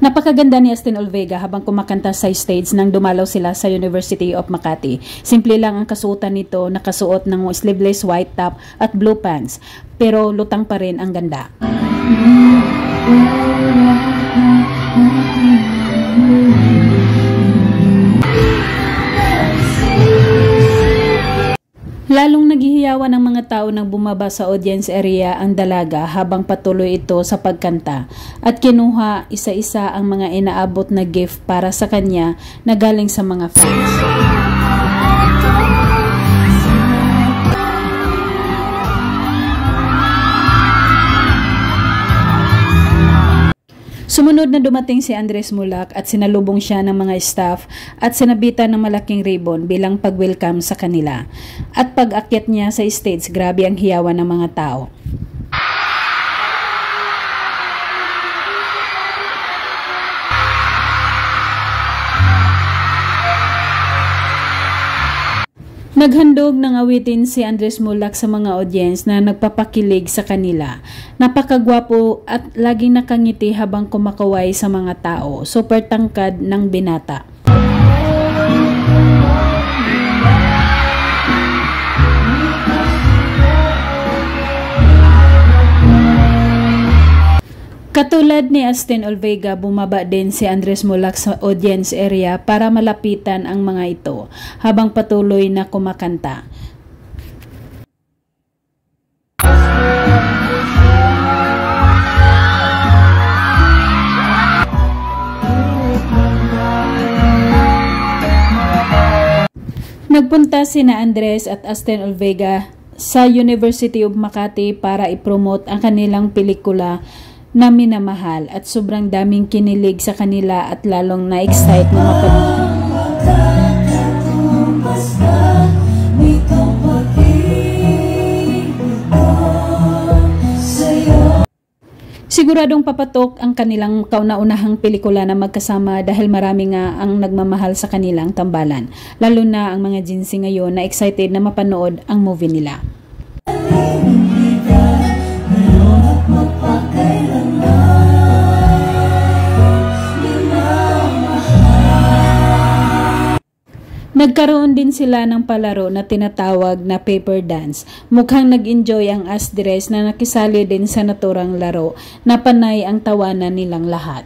Napakaganda ni Astin Olvega habang kumakanta sa stage nang dumalaw sila sa University of Makati. Simple lang ang kasuotan nito, nakasuot ng sleeveless white top at blue pants, pero lutang pa rin ang ganda. Lalong naghihiyawan ng mga tao nang bumaba sa audience area ang dalaga habang patuloy ito sa pagkanta at kinuha isa-isa ang mga inaabot na gift para sa kanya na galing sa mga fans. Sumunod na dumating si Andres Mulak at sinalubong siya ng mga staff at sinabitan ng malaking ribbon bilang pag-welcome sa kanila. At pag-akyat niya sa stage, grabe ang hiyawan ng mga tao. Naghandog ng awitin si Andres Mulak sa mga audience na nagpapakilig sa kanila. Napakagwapo at laging nakangiti habang kumakaway sa mga tao. Super tangkad ng binata. Katulad ni Astin Olvega, bumaba din si Andres Mulak sa audience area para malapitan ang mga ito habang patuloy na kumakanta. Nagpunta sina Andres at Astin Olvega sa University of Makati para ipromote ang kanilang pelikula na Minamahal at sobrang daming kinilig sa kanila at lalong na-excite na mapanood. Siguradong papatok ang kanilang kauna-unahang pelikula na magkasama dahil marami nga ang nagmamahal sa kanilang tambalan. Lalo na ang mga Gen Z ngayon na excited na mapanood ang movie nila. Nagkaroon din sila ng palaro na tinatawag na paper dance. Mukhang nag-enjoy ang Asdres na nakisali din sa naturang laro na panay ang tawanan nilang lahat.